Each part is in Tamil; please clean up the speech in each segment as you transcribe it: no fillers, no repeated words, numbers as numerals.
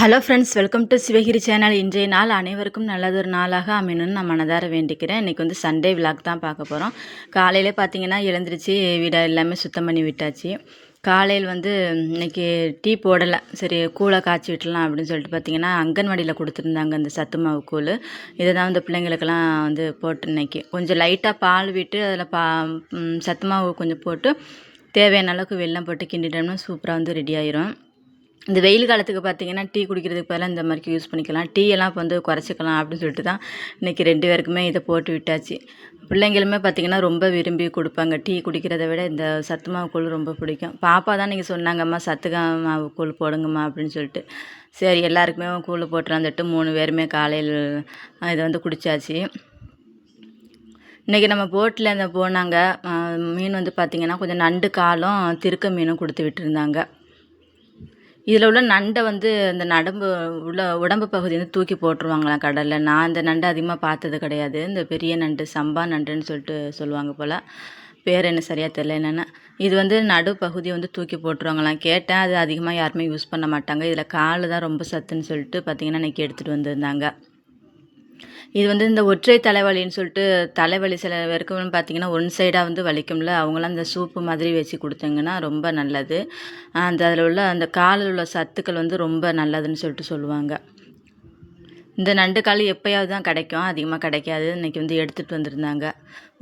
Hello friends, welcome to Sivagiri channel. இன்றைய நாள் அனைவருக்கும் நல்லதொரு நாளாக அமையணும்னு நான் மனதார வேண்டிக்கிறேன். இன்றைக்கி வந்து சண்டே விலாக் தான் பார்க்க போகிறோம். காலையிலே பார்த்தீங்கன்னா எழுந்திரிச்சு வீடை எல்லாமே சுத்தம் பண்ணி விட்டாச்சு. காலையில் வந்து இன்றைக்கி டீ போடலை, சரி கூழை காய்ச்சி விட்டுலாம் அப்படின்னு சொல்லிட்டு பார்த்தீங்கன்னா அங்கன்வாடியில் கொடுத்துருந்தாங்க இந்த சத்து மாவு கூழ். இதை தான் வந்து பிள்ளைங்களுக்கெல்லாம் வந்து போட்டு இன்றைக்கி கொஞ்சம் லைட்டாக பால் விட்டு அதில் சத்து மாவு கொஞ்சம் போட்டு தேவையான அளவுக்கு வெல்லம் போட்டு கிண்டிட்டோம்னா சூப்பராக வந்து ரெடி ஆயிரும். இந்த வெயில் காலத்துக்கு பார்த்திங்கன்னா டீ குடிக்கிறதுக்கு பதிலாக இந்த மாதிரி யூஸ் பண்ணிக்கலாம். டீ எல்லாம் இப்போ வந்து குறைச்சிக்கலாம் அப்படின்னு சொல்லிட்டு தான் இன்றைக்கி 2 பேருக்குமே இதை போட்டு விட்டாச்சு. பிள்ளைங்களுமே பார்த்திங்கன்னா ரொம்ப விரும்பி கொடுப்பாங்க. டீ குடிக்கிறத விட இந்த சத்து மாவு கூழ் ரொம்ப பிடிக்கும். பாப்பா தான் நீங்கள் சொன்னாங்கம்மா சத்து மாவு கூழ் போடுங்கம்மா அப்படின்னு சொல்லிட்டு, சரி எல்லாருக்குமே கூழ் போட்டுலாந்துட்டு 3 பேருமே காலையில் இதை வந்து குடித்தாச்சு. இன்றைக்கி நம்ம போட்டில் இந்த போனாங்க மீன் வந்து பார்த்திங்கன்னா கொஞ்சம் நண்டு காலும் திருக்க மீனும் கொடுத்து விட்டுருந்தாங்க. இதில் உள்ள நண்டை வந்து இந்த உடம்பு பகுதி வந்து தூக்கி போட்டுருவாங்களாம் கடலில். நான் இந்த நண்டை அதிகமாக பார்த்தது கிடையாது. இந்த பெரிய நண்டு சம்பா நண்டுன்னு சொல்லிட்டு சொல்லுவாங்க போல், பேர் என்ன சரியாக தெரியல என்னென்னு. இது வந்து பகுதியை வந்து தூக்கி போட்டுருவாங்களாம். கேட்டேன், அது அதிகமாக யாருமே யூஸ் பண்ண மாட்டாங்க. இதில் கால் தான் ரொம்ப சத்துன்னு சொல்லிட்டு பார்த்திங்கன்னா இன்றைக்கி எடுத்துகிட்டு வந்திருந்தாங்க. இது வந்து இந்த ஒற்றை தலைவலின்னு சொல்லிட்டு தலைவலி சில பேருக்கு பார்த்திங்கன்னா ஒன் சைடாக வந்து வலிக்கும்ல, அவங்களாம் அந்த சூப்பு மாதிரி வச்சு கொடுத்தீங்கன்னா ரொம்ப நல்லது. அதில் உள்ள அந்த காலில் உள்ள சத்துக்கள் வந்து ரொம்ப நல்லதுன்னு சொல்லிட்டு சொல்லுவாங்க. இந்த நண்டு கால் எப்போயாவது தான் கிடைக்கும், அதிகமாக கிடைக்காது. இன்றைக்கி வந்து எடுத்துகிட்டு வந்திருந்தாங்க.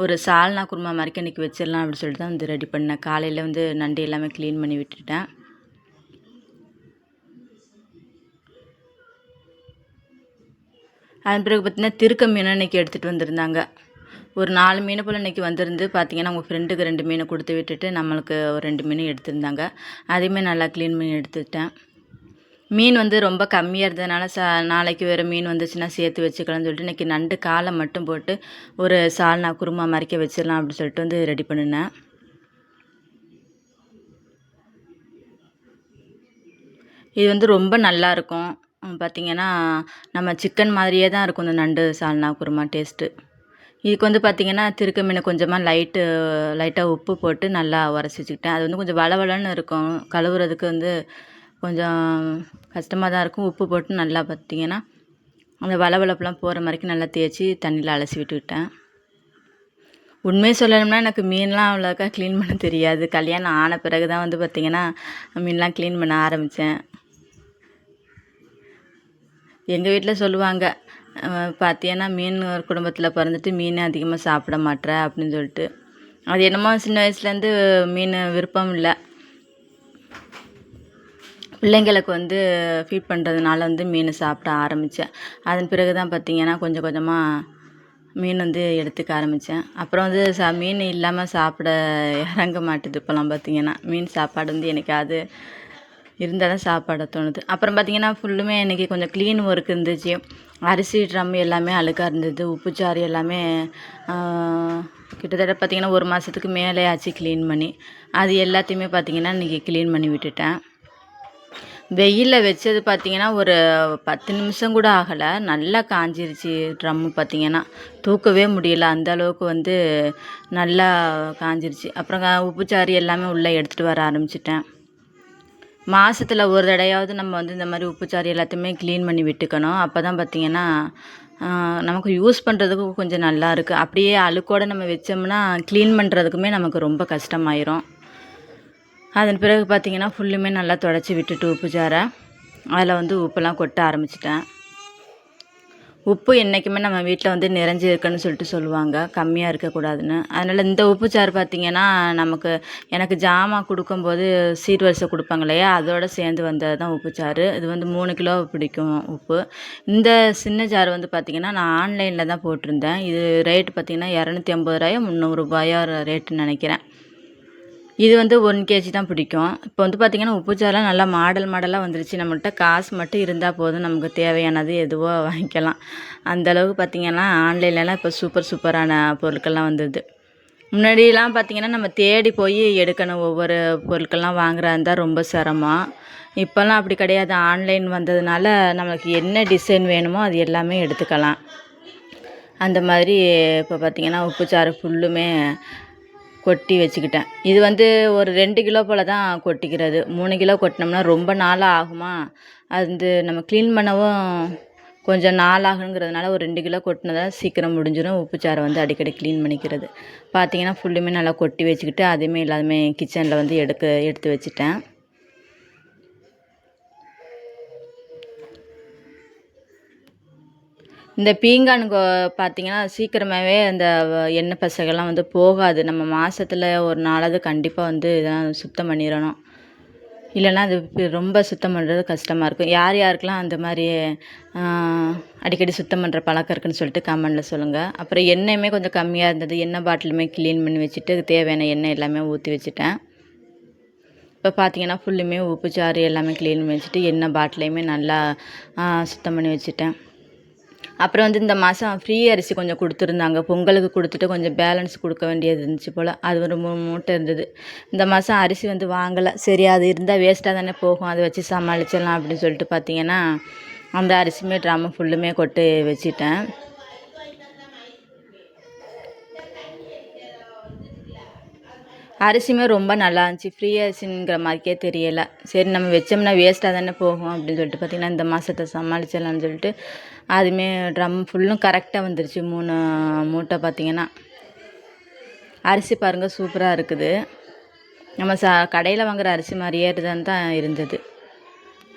ஒரு சால்னா குருமா மாதிரி இன்றைக்கி வச்சிடலாம் அப்படின்னு சொல்லிட்டு தான் வந்து ரெடி பண்ணேன். காலையில் வந்து நண்டு எல்லாமே க்ளீன் பண்ணி விட்டுட்டேன். அதன் பிறகு பார்த்திங்கன்னா திருக்க மீன் இன்றைக்கி எடுத்துகிட்டு வந்திருந்தாங்க. ஒரு 4 மீன் போல் இன்றைக்கி வந்திருந்து பார்த்திங்கன்னா அவங்க ஃப்ரெண்டுக்கு 2 மீனை கொடுத்து விட்டுட்டு நம்மளுக்கு ஒரு 2 மீன் எடுத்திருந்தாங்க. அதையுமே நல்லா க்ளீன் பண்ணி எடுத்துக்கிட்டேன். மீன் வந்து ரொம்ப கம்மியாக இருந்ததுனால நாளைக்கு வேறு மீன் வந்துச்சுன்னா சேர்த்து வச்சுக்கலாம்னு சொல்லிட்டு இன்றைக்கி நண்டு காலை மட்டும் போட்டு ஒரு சால்னா குருமா மறைக்க வச்சிடலாம் அப்படின்னு சொல்லிட்டு வந்து ரெடி பண்ணினேன். இது வந்து ரொம்ப நல்லாயிருக்கும். பார்த்திங்கன்னா நம்ம சிக்கன் மாதிரியே தான் இருக்கும் இந்த நண்டு சால்னா குருமா டேஸ்ட்டு. இதுக்கு வந்து பார்த்திங்கன்னா திருக்க மீனை கொஞ்சமாக லைட்டாக உப்பு போட்டு நல்லா உரசி வச்சுக்கிட்டேன். அது வந்து கொஞ்சம் வளவளன்னு இருக்கும், கழுவுறதுக்கு வந்து கொஞ்சம் கஷ்டமாக தான் இருக்கும். உப்பு போட்டு நல்லா பார்த்திங்கன்னா அந்த வளவளப்புலாம் போகிற மாதிரிக்கு நல்லா தேய்ச்சி தண்ணியில் அலசி விட்டுக்கிட்டேன். உண்மையை சொல்லணும்னா எனக்கு மீன்லாம் அவ்வளோக்கா க்ளீன் பண்ண தெரியாது. கல்யாணம் ஆன பிறகு தான் வந்து பார்த்திங்கன்னா மீன்லாம் க்ளீன் பண்ண ஆரம்பித்தேன். எங்கள் வீட்டில் சொல்லுவாங்க, பார்த்தியானா மீன் ஒரு குடும்பத்தில் பிறந்துட்டு மீன் அதிகமாக சாப்பிட மாட்ற அப்படின்னு சொல்லிட்டு. அது என்னமோ சின்ன வயசுலேருந்து மீன் விருப்பம் இல்லை. பிள்ளைங்களுக்கு வந்து ஃபீட் பண்ணுறதுனால வந்து மீன் சாப்பிட ஆரம்பித்தேன். அதன் பிறகு தான் பார்த்திங்கன்னா கொஞ்சம் கொஞ்சமாக மீன் வந்து எடுத்துக்க ஆரம்பித்தேன். அப்புறம் வந்து மீன் இல்லாமல் சாப்பிட இறங்க மாட்டுது இப்போலாம். பார்த்திங்கன்னா மீன் சாப்பாடு வந்து எனக்காவது இருந்தால் தான் சாப்பாட தோணுது. அப்புறம் பார்த்திங்கன்னா ஃபுல்லுமே இன்றைக்கி கொஞ்சம் க்ளீன் ஒர்க் இருந்துச்சு. அரிசி ட்ரம் எல்லாமே அழுக்காக இருந்தது. உப்புச்சாறு எல்லாமே கிட்டத்தட்ட பார்த்திங்கன்னா 1 மாதத்துக்கு மேலே ஆச்சு க்ளீன் பண்ணி. அது எல்லாத்தையுமே பார்த்திங்கன்னா இன்றைக்கி க்ளீன் பண்ணி விட்டுட்டேன். வெயிலில் வச்சது பார்த்திங்கன்னா ஒரு 10 நிமிஷம் கூட ஆகலை, நல்லா காஞ்சிருச்சு ட்ரம்மு. பார்த்திங்கன்னா தூக்கவே முடியல, அந்த அளவுக்கு வந்து நல்லா காஞ்சிருச்சு. அப்புறம் உப்புச்சாறு எல்லாமே உள்ளே எடுத்துகிட்டு வர ஆரம்பிச்சிட்டேன். மாதத்தில் ஒரு தடையாவது நம்ம வந்து இந்த மாதிரி உப்புச்சாறு எல்லாத்தையுமே க்ளீன் பண்ணி விட்டுக்கணும். அப்போ தான் பார்த்திங்கன்னா நமக்கு யூஸ் பண்ணுறதுக்கு கொஞ்சம் நல்லா இருக்குது. அப்படியே அழுக்கோடு நம்ம வச்சோம்னா க்ளீன் பண்ணுறதுக்குமே நமக்கு ரொம்ப கஷ்டமாயிரும். அதன் பிறகு பார்த்திங்கன்னா ஃபுல்லுமே நல்லா துடைச்சி விட்டுட்டு உப்புச்சாரை அதில் வந்து உப்பெல்லாம் கொட்ட ஆரம்பிச்சிட்டேன். உப்பு என்றைக்குமே நம்ம வீட்டில் வந்து நிறைஞ்சி இருக்குன்னு சொல்லிட்டு சொல்லுவாங்க, கம்மியாக இருக்கக்கூடாதுன்னு. அதனால் இந்த உப்புச்சாறு பார்த்திங்கன்னா எனக்கு ஜாமான் கொடுக்கும்போது சீர்வரிசை கொடுப்பாங்க இல்லையா, அதோடு சேர்ந்து வந்தது தான் உப்புச்சாறு. இது வந்து 3 கிலோ பிடிக்கும் உப்பு. இந்த சின்ன ஜார் வந்து பார்த்திங்கன்னா நான் ஆன்லைனில் தான் போட்டிருந்தேன். இது ரேட்டு பார்த்திங்கன்னா 250 300 ரேட்டுன்னு நினைக்கிறேன். இது வந்து 1 kg தான் பிடிக்கும். இப்போ வந்து பார்த்திங்கன்னா உப்புச்சாரெலாம் நல்லா மாடலாக வந்துருச்சு. நம்மள்கிட்ட காசு மட்டும் இருந்தால் போதும், நமக்கு தேவையானது எதுவோ வாங்கிக்கலாம். அந்தளவுக்கு பார்த்திங்கன்னா ஆன்லைன்லலாம் இப்போ சூப்பரான பொருட்கள்லாம் வந்தது. முன்னாடியெலாம் பார்த்திங்கன்னா நம்ம தேடி போய் எடுக்கணும், ஒவ்வொரு பொருட்கள்லாம் வாங்குறா இருந்தால் ரொம்ப சிரமம். இப்போல்லாம் அப்படி கிடையாது. ஆன்லைன் வந்ததுனால நம்மளுக்கு என்ன டிசைன் வேணுமோ அது எல்லாமே எடுத்துக்கலாம். அந்த மாதிரி இப்போ பார்த்திங்கன்னா உப்புச்சாறு ஃபுல்லுமே கொட்டி வச்சுக்கிட்டேன். இது வந்து ஒரு 2 கிலோ போல் தான் கொட்டிக்கிறது. 3 கிலோ கொட்டினோம்னா ரொம்ப நாளாக ஆகுமா, அது வந்து நம்ம க்ளீன் பண்ணவும் கொஞ்சம் நாள் ஆகுங்கிறதுனால ஒரு 2 கிலோ கொட்டினதா சீக்கிரம் முடிஞ்சிடும். உப்புச்சாரை வந்து அடிக்கடி க்ளீன் பண்ணிக்கிறது. பார்த்தீங்கன்னா ஃபுல்லுமே நல்லா கொட்டி வச்சுக்கிட்டு அதையுமே எல்லாமே கிச்சனில் வந்து எடுத்து வச்சுட்டேன். இந்த பீங்கான் பார்த்தீங்கன்னா சீக்கிரமாகவே அந்த எண்ணெய் பசைகள்லாம் வந்து போகாது. நம்ம மாதத்துல ஒரு நாளாவது கண்டிப்பாக வந்து இதெல்லாம் சுத்தம் பண்ணிடணும். இல்லைன்னா அது ரொம்ப சுத்தம் பண்ணுறது கஷ்டமாக இருக்கும். யார் யாருக்கெல்லாம் அந்த மாதிரி அடிக்கடி சுத்தம் பண்ணுற பழக்கம் இருக்குதுன்னு சொல்லிட்டு கமெண்டில் சொல்லுங்கள். அப்புறம் எண்ணெயுமே கொஞ்சம் கம்மியாக இருந்தது. எண்ணெய் பாட்டிலுமே க்ளீன் பண்ணி வச்சுட்டு தேவையான எண்ணெய் எல்லாமே ஊற்றி வச்சுட்டேன். இப்போ பார்த்தீங்கன்னா ஃபுல்லுமே உப்புச்சாறு எல்லாமே க்ளீன் பண்ணி வச்சுட்டு எண்ணெய் பாட்டிலையுமே நல்லா சுத்தம் பண்ணி வச்சுட்டேன். அப்புறம் வந்து இந்த மாதம் ஃப்ரீ அரிசி கொஞ்சம் கொடுத்துருந்தாங்க. பொங்கலுக்கு கொடுத்துட்டு கொஞ்சம் பேலன்ஸ் கொடுக்க வேண்டியது இருந்துச்சு போல். அது ஒரு 3 மூட்டை இருந்தது. இந்த மாதம் அரிசி வந்து வாங்கலை. சரி அது இருந்தால் வேஸ்ட்டாக தானே போகும், அதை வச்சு சமாளிச்சிடலாம் அப்படின்னு சொல்லிட்டு பார்த்தீங்கன்னா அந்த அரிசியுமே ட்ரம்மு ஃபுல்லுமே கொட்டி வச்சிட்டேன். அரிசியுமே ரொம்ப நல்லா இருந்துச்சு. ஃப்ரீ அரிசிங்கிற மாதிரிக்கே தெரியலை. சரி நம்ம வச்சோம்னா வேஸ்ட்டாக தானே போகும் அப்படின்னு சொல்லிட்டு பார்த்திங்கன்னா இந்த மாதத்தை சமாளிச்சிடலான்னு சொல்லிட்டு அதுவுமே ட்ரம் ஃபுல்லும் கரெக்டாக வந்துருச்சு. 3 மூட்டை பார்த்திங்கன்னா. அரிசி பாருங்கள் சூப்பராக இருக்குது. நம்ம கடையில் வாங்குகிற அரிசி மாதிரியே தான் இருந்தது.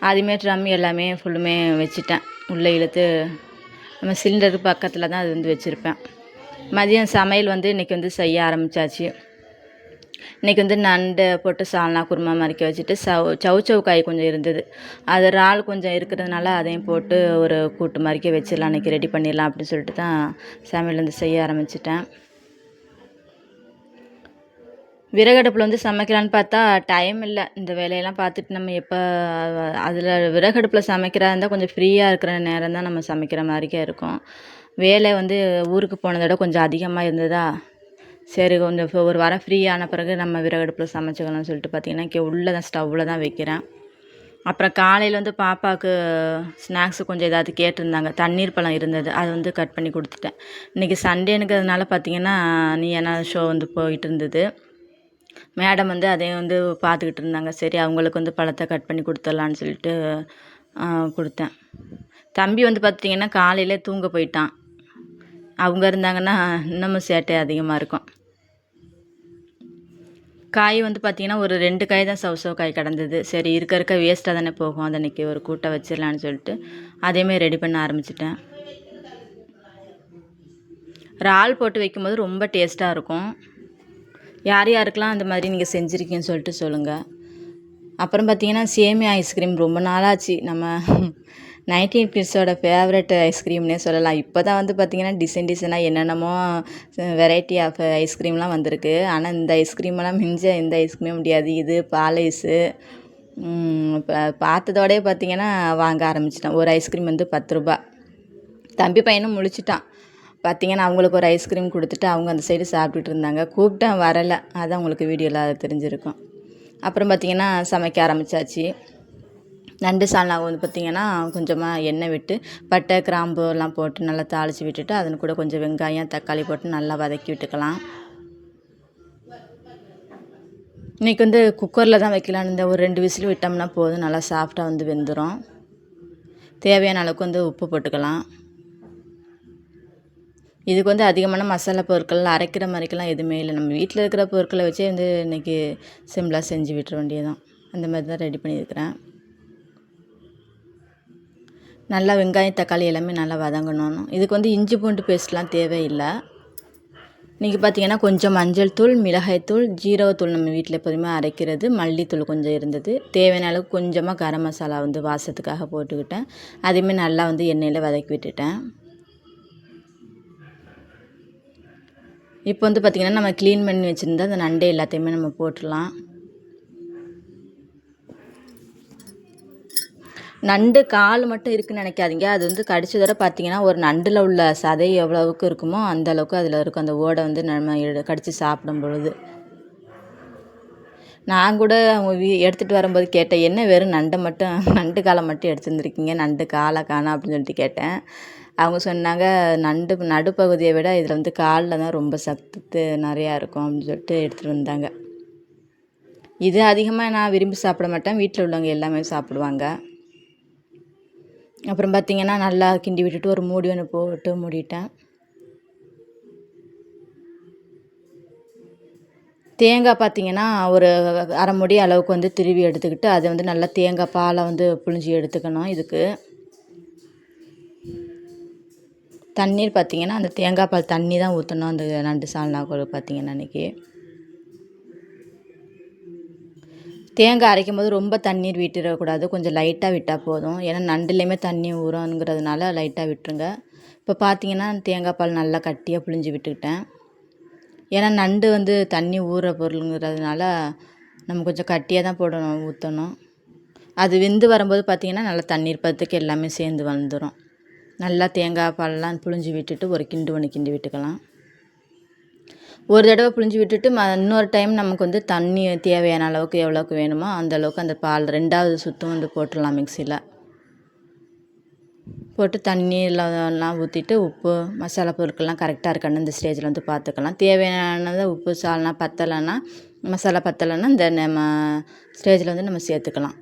அதுவுமே ட்ரம் எல்லாமே ஃபுல்லுமே வச்சுட்டேன். உள்ளே இழுத்து நம்ம சிலிண்டருக்கு பக்கத்தில் தான் அது வந்து வச்சுருப்பேன். மதியம் சமையல் வந்து இன்றைக்கி வந்து செய்ய ஆரம்பித்தாச்சு. இன்றைக்கி வந்து நண்டு போட்டு சால்னா குருமா மாதிரிக்க வச்சுட்டு சவுச்சவு காய் கொஞ்சம் இருந்தது. அது இறால் கொஞ்சம் இருக்கிறதுனால அதையும் போட்டு ஒரு கூட்டு மாதிரிக்க வச்சிடலாம், இன்றைக்கி ரெடி பண்ணிடலாம் அப்படின்னு சொல்லிட்டு தான் சமையல் வந்து செய்ய ஆரம்பிச்சிட்டேன். விறகடுப்பில் வந்து சமைக்கலான்னு பார்த்தா டைம் இல்லை. இந்த வேலையெல்லாம் பார்த்துட்டு நம்ம எப்போ அதில் விறகடுப்பில் இருக்கிறதா இருந்தால் கொஞ்சம் ஃப்ரீயாக இருக்கிற நேரம் தான் நம்ம சமைக்கிற மாதிரிக்கே இருக்கும். வேலை வந்து ஊருக்கு போனதோட கொஞ்சம் அதிகமாக இருந்ததா, சரி கொஞ்சம் ஒரு வாரம் ஃப்ரீ ஆன பிறகு நம்ம விறகடுப்பில் சமைச்சிக்கலாம்னு சொல்லிட்டு பார்த்திங்கன்னா இங்கே உள்ளே தான் ஸ்டவ்வில் தான் வைக்கிறேன். அப்புறம் காலையில் வந்து பாப்பாவுக்கு ஸ்நாக்ஸு கொஞ்சம் ஏதாவது கேட்டிருந்தாங்க. தண்ணீர் பழம் இருந்தது, அது வந்து கட் பண்ணி கொடுத்துட்டேன். இன்றைக்கி சண்டேனுக்கிறதுனால பார்த்திங்கன்னா நீ என்ன ஷோ வந்து போயிட்டு இருந்தது. மேடம் வந்து அதையும் வந்து பார்த்துக்கிட்டு இருந்தாங்க. சரி அவங்களுக்கு வந்து பழத்தை கட் பண்ணி கொடுத்துடலான்னு சொல்லிட்டு கொடுத்தேன். தம்பி வந்து பார்த்திங்கன்னா காலையில் தூங்க போயிட்டான். அவங்க இருந்தாங்கன்னா இன்னமும் சேட்டை அதிகமாக இருக்கும். காய் வந்து பார்த்திங்கன்னா ஒரு 2 காய் தான் சவுசவு காய் கிடந்தது. சரி இருக்க வேஸ்ட்டாக தானே போகும், அதை இன்றைக்கி ஒரு கூட்டை வச்சிடலான்னு சொல்லிட்டு அதேமாதிரி ரெடி பண்ண ஆரம்பிச்சிட்டேன். இறால் போட்டு வைக்கும்போது ரொம்ப டேஸ்ட்டாக இருக்கும். யார் யாருக்கெல்லாம் அந்த மாதிரி நீங்கள் செஞ்சுருக்கீங்கன்னு சொல்லிட்டு சொல்லுங்கள். அப்புறம் பார்த்திங்கன்னா சேமியா ஐஸ்கிரீம் ரொம்ப நாளாச்சு. நம்ம 19 கிட்ஸோட ஃபேவரட் ஐஸ்கிரீம்னே சொல்லலாம். இப்போ தான் வந்து பார்த்திங்கன்னா டிசைனாக என்னென்னமோ வெரைட்டி ஆஃப் ஐஸ்கிரீம்லாம் வந்திருக்கு. ஆனால் இந்த ஐஸ்கிரீமெல்லாம் மிஞ்ச எந்த ஐஸ்கிரீமே முடியாது. இது பால் ஐஸு பார்த்ததோடே பார்த்திங்கன்னா வாங்க ஆரம்பிச்சிட்டேன். ஒரு ஐஸ்கிரீம் வந்து 10 ரூபா. தம்பி பையனும் முழிச்சிட்டான். பார்த்திங்கன்னா அவங்களுக்கு ஒரு ஐஸ்கிரீம் கொடுத்துட்டு அவங்க அந்த சைடு சாப்பிட்டுட்டு இருந்தாங்க. கூப்பிட்டேன் வரலை, அதான் உங்களுக்கு வீடியோவில் தெரிஞ்சிருக்கும். அப்புறம் பார்த்திங்கன்னா சமைக்க ஆரம்பித்தாச்சு. நண்டு சால்னா வந்து பார்த்திங்கன்னா கொஞ்சமாக எண்ணெய் விட்டு பட்டை கிராம்பு எல்லாம் போட்டு நல்லா தாளித்து விட்டுட்டு அதன் கூட கொஞ்சம் வெங்காயம் தக்காளி போட்டு நல்லா வதக்கி விட்டுக்கலாம். இன்றைக்கி வந்து குக்கரில் தான் வைக்கலான்னு இந்த ஒரு 2 விசில் விட்டோம்னா போதும், நல்லா சாஃப்டாக வந்து வெந்துடும். தேவையான அளவுக்கு வந்து உப்பு போட்டுக்கலாம். இதுக்கு வந்து அதிகமான மசாலா பொருட்கள் அரைக்கிற மாதிரிக்கெல்லாம் எதுவுமே இல்லை. நம்ம வீட்டில் இருக்கிற பொருட்களை வச்சே வந்து இன்றைக்கி சிம்பிளாக செஞ்சு விட்டுற வேண்டியதுதான். அந்த மாதிரி தான் ரெடி பண்ணியிருக்கிறேன். நல்லா வெங்காயம் தக்காளி எல்லாமே நல்லா வதங்கணும். இதுக்கு வந்து இஞ்சி பூண்டு பேஸ்ட்லாம் தேவையில்லை. இன்றைக்கி பார்த்திங்கன்னா கொஞ்சம் மஞ்சள் தூள், மிளகாய்த்தூள், ஜீரகத்தூள் நம்ம வீட்டில் எப்போதுமே அரைக்கிறது, மல்லித்தூள் கொஞ்சம் இருந்தது. தேவையான அளவுக்கு கொஞ்சமாக கரம் மசாலா வந்து வாசத்துக்காக போட்டுக்கிட்டேன். அதையுமே நல்லா வந்து எண்ணெயில் வதக்கி விட்டுட்டேன். இப்போ வந்து பார்த்திங்கன்னா நம்ம க்ளீன் பண்ணி வச்சுருந்தா அந்த நண்டை எல்லாத்தையுமே நம்ம போட்டுடலாம். நண்டு கால் மட்டும் இருக்குதுன்னு நினைக்காதீங்க. அது வந்து கடிச்சதோட பார்த்திங்கன்னா ஒரு நண்டில் உள்ள சதை எவ்வளவுக்கு இருக்குமோ அந்த அளவுக்கு அதில் இருக்கும். அந்த ஓடை வந்து நம்ம கடித்து சாப்பிடும் பொழுது நான் கூட அவங்க எடுத்துகிட்டு வரும்போது கேட்டேன், என்ன வெறும் நண்டு காலை மட்டும் எடுத்துருந்துருக்கீங்க, நண்டு காலை காணோம் அப்படின்னு சொல்லிட்டு கேட்டேன். அவங்க சொன்னாங்க, நடுப்பகுதியை விட இதில் வந்து காலில் தான் ரொம்ப சத்து நிறையா இருக்கும் அப்படின்னு சொல்லிட்டு எடுத்துகிட்டு வந்தாங்க. இது அதிகமாக நான் விரும்பி சாப்பிட மாட்டேன், வீட்டில் உள்ளவங்க எல்லாமே சாப்பிடுவாங்க. அப்புறம் பார்த்திங்கன்னா நல்லா கிண்டி விட்டுட்டு ஒரு மூடி ஒன்று போட்டு மூடிட்டேன். தேங்காய் பார்த்திங்கன்னா ஒரு அரை மூடி அளவுக்கு வந்து திருவி எடுத்துக்கிட்டு அதை வந்து நல்லா தேங்காய் பாலை வந்து புழிஞ்சி எடுத்துக்கணும். இதுக்கு தண்ணீர் பார்த்திங்கன்னா அந்த தேங்காய் பால் தண்ணி தான் ஊற்றணும் அந்த நண்டு சால்னாக்கு பார்த்திங்கன்னா. அன்றைக்கி தேங்காய் அரைக்கும் போது ரொம்ப தண்ணீர் விட்டுறக்கூடாது, கொஞ்சம் லைட்டாக விட்டால் போதும். ஏன்னா நண்டுலேயுமே தண்ணி ஊறுங்கிறதுனால லைட்டாக விட்டுருங்க. இப்போ பார்த்திங்கன்னா தேங்காய் பால் நல்லா கட்டியாக புழிஞ்சி விட்டுக்கிட்டேன். ஏன்னா நண்டு வந்து தண்ணி ஊற பொருளுங்கிறதுனால நம்ம கொஞ்சம் கட்டியாக தான் ஊற்றணும். அது வெந்து வரும்போது பார்த்திங்கன்னா நல்லா தண்ணீர் பதத்துக்கு எல்லாமே சேர்ந்து வந்துடும். நல்லா தேங்காய் பாலெலாம் புழிஞ்சி விட்டுட்டு ஒரு ஒன்று கிண்டி விட்டுக்கலாம். ஒரு தடவை புழிஞ்சி விட்டுட்டு இன்னொரு டைம் நமக்கு வந்து தண்ணி தேவையான அளவுக்கு எவ்வளோக்கு வேணுமோ அந்த அளவுக்கு அந்த பால் 2வது சுத்தம் வந்து போட்டுடலாம். மிக்சியில் போட்டு தண்ணியெல்லாம் ஊற்றிட்டு உப்பு மசாலா பொருட்கள்லாம் கரெக்டாக இருக்கான்னு இந்த ஸ்டேஜில் வந்து பார்த்துக்கலாம். தேவையானதை உப்பு சால்னா பத்தலைன்னா மசாலா பத்தலைன்னா இந்த நம்ம ஸ்டேஜில் வந்து நம்ம சேர்த்துக்கலாம்.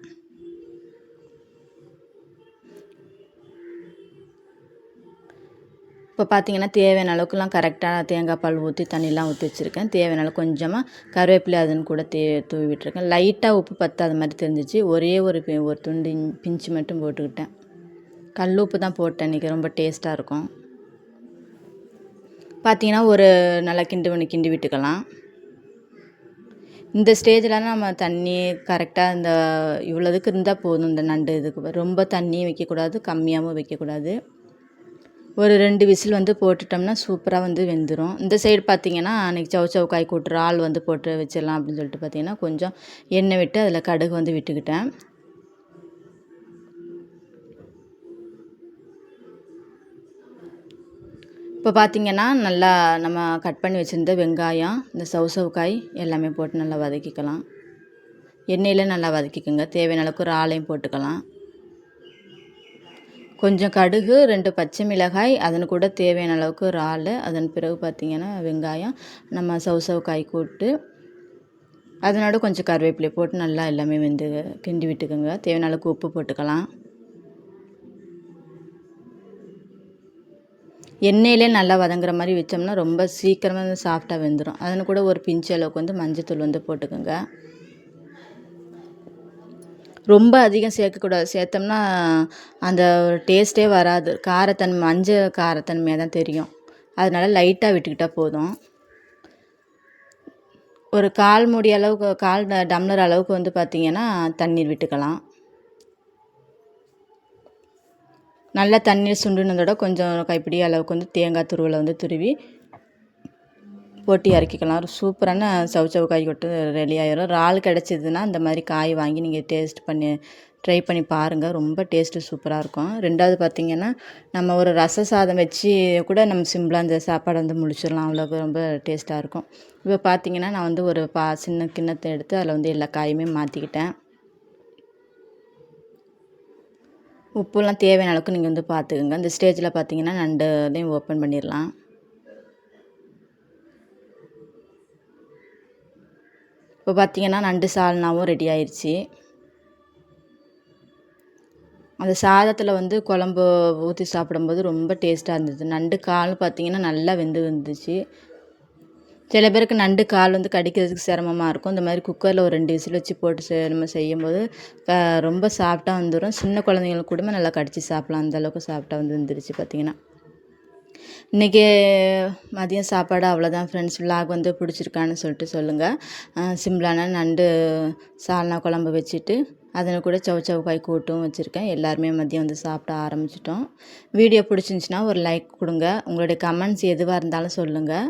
இப்போ பார்த்திங்கன்னா தேவையான அளவுக்குலாம் கரெக்டாக தேங்காய் பால் ஊற்றி தண்ணிலாம் ஊற்றி வச்சுருக்கேன். தேவையான அளவுக்கு கொஞ்சமாக கருவேப்பிலை அதுன்னு கூட தூவி விட்டுருக்கேன். லைட்டாக உப்பு பத்தாத மாதிரி தெரிஞ்சிச்சு. ஒரே ஒரு துண்டு பிஞ்சு மட்டும் போட்டுக்கிட்டேன். கல் உப்பு தான் போட்டேன் இன்றைக்கி, ரொம்ப டேஸ்ட்டாக இருக்கும். பார்த்திங்கன்னா ஒரு நல்லா கிண்டி விட்டுக்கலாம். இந்த ஸ்டேஜில் நம்ம தண்ணி கரெக்டாக இந்த இவ்வளோதுக்கு இருந்தால் போதும். இந்த நண்டு இதுக்கு ரொம்ப தண்ணியும் வைக்கக்கூடாது, கம்மியாகவும் வைக்கக்கூடாது. ஒரு 2 விசில் வந்து போட்டுட்டோம்னா சூப்பராக வந்து வெந்துடும். இந்த சைடு பார்த்திங்கன்னா அன்றைக்கி சவு காய் கூட்டு இறால் வந்து போட்டு வச்சிடலாம் அப்படின்னு சொல்லிட்டு பார்த்திங்கன்னா கொஞ்சம் எண்ணெய் விட்டு அதில் கடுகு வந்து விட்டுக்கிட்டேன். இப்போ பார்த்திங்கன்னா நல்லா நம்ம கட் பண்ணி வச்சுருந்த வெங்காயம், இந்த சவு காய் எல்லாமே போட்டு நல்லா வதக்கிக்கலாம். எண்ணெயில் நல்லா வதக்கிக்கோங்க. தேவையான அளவுக்கு இறாலையும் போட்டுக்கலாம். கொஞ்சம் கடுகு, 2 பச்சை மிளகாய், அதன் கூட தேவையான அளவுக்கு இறால், அதன் பிறகு பார்த்திங்கன்னா வெங்காயம், நம்ம சவு காய் கூட்டு, அதனோட கொஞ்சம் கருவேப்பிலை போட்டு நல்லா எல்லாமே கிண்டி விட்டுக்கோங்க. தேவையான அளவுக்கு உப்பு போட்டுக்கலாம். எண்ணெயிலே நல்லா வதங்குற மாதிரி வச்சோம்னா ரொம்ப சீக்கிரமாக சாஃப்டாக வெந்துடும். அதன் கூட ஒரு பிஞ்சு அளவுக்கு வந்து மஞ்சத்தூள் வந்து போட்டுக்கோங்க. ரொம்ப அதிகம் சேர்க்கக்கூடாது, சேர்த்தோம்னா அந்த டேஸ்ட்டே வராது. மஞ்சள் காரத்தன்மையாக தான் தெரியும். அதனால் லைட்டாக விட்டுக்கிட்டால் போதும். ஒரு 1/4 மூடி அளவுக்கு 1/4 டம்ளர் அளவுக்கு வந்து பார்த்திங்கன்னா தண்ணீர் விட்டுக்கலாம். நல்லா தண்ணீர் சுண்டுனதோட கொஞ்சம் கைப்பிடி அளவுக்கு வந்து தேங்காய் துருவலை வந்து துருவி போட்டு இறக்கிக்கலாம். ஒரு சூப்பரான சவு காய் கொட்டு ரெடி ஆயிடும். இறால் கிடச்சிதுன்னா இந்த மாதிரி காய் வாங்கி நீங்கள் ட்ரை பண்ணி பாருங்கள். ரொம்ப டேஸ்ட்டு சூப்பராக இருக்கும். 2வது பார்த்திங்கன்னா நம்ம ஒரு ரச சாதம் வச்சு கூட நம்ம சிம்பிளாக இந்த சாப்பாடை வந்து முடிச்சிடலாம். அவ்வளோக்கு ரொம்ப டேஸ்ட்டாக இருக்கும். இப்போ பார்த்திங்கன்னா நான் வந்து ஒரு சின்ன கிண்ணத்தை எடுத்து அதில் வந்து எல்லா காயுமே மாற்றிக்கிட்டேன். உப்புலாம் தேவையான அளவுக்கு நீங்கள் வந்து பார்த்துக்குங்க. இந்த ஸ்டேஜில் பார்த்திங்கன்னா நண்டுலையும் ஓப்பன் பண்ணிடலாம். இப்போ பார்த்திங்கன்னா நண்டு சால்னாவும் ரெடி ஆயிடுச்சு. அந்த சாதத்தில் வந்து குழம்பு ஊற்றி சாப்பிடும்போது ரொம்ப டேஸ்ட்டாக இருந்தது. நண்டு கால் பார்த்திங்கன்னா நல்லா வந்துச்சு. சில பேருக்கு நண்டு கால் வந்து கடிக்கிறதுக்கு சிரமமாக இருக்கும். இந்த மாதிரி குக்கரில் ஒரு 2 விசில் வச்சு போட்டு நம்ம செய்யும்போது ரொம்ப சாஃப்டாக வந்துடும். சின்ன குழந்தைங்களுக்கு கூட நல்லா கடித்து சாப்பிட்லாம். அந்தளவுக்கு சாஃப்டாக வந்துருச்சு பார்த்திங்கன்னா. இன்றைக்கி மதியம் சாப்பாடு அவ்வளோதான் ஃப்ரெண்ட்ஸ். விலாக் வந்து பிடிச்சிருக்கான்னு சொல்லிட்டு சொல்லுங்கள். சிம்பிளான நண்டு சால்னா குழம்பு வச்சுட்டு அதனை கூட சவு காய் கூட்டும் வச்சுருக்கேன். எல்லாருமே மதியம் வந்து சாப்பிட ஆரம்பிச்சிட்டோம். வீடியோ பிடிச்சிருந்துச்சின்னா ஒரு லைக் கொடுங்க. உங்களுடைய கமெண்ட்ஸ் எதுவாக இருந்தாலும் சொல்லுங்கள்.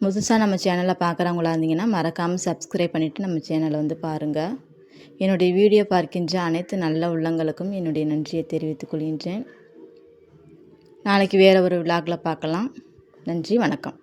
புதுசாக நம்ம சேனலை பார்க்குறவங்களா இருந்தீங்கன்னா மறக்காமல் சப்ஸ்கிரைப் பண்ணிவிட்டு நம்ம சேனலை வந்து பாருங்கள். என்னுடைய வீடியோ பார்க்கின்ற அனைத்து நல்ல உள்ளங்களுக்கும் என்னுடைய நன்றியை தெரிவித்துக் கொள்கின்றேன். நாளைக்கு வேறு ஒரு விலாகில் பார்க்கலாம். நன்றி, வணக்கம்.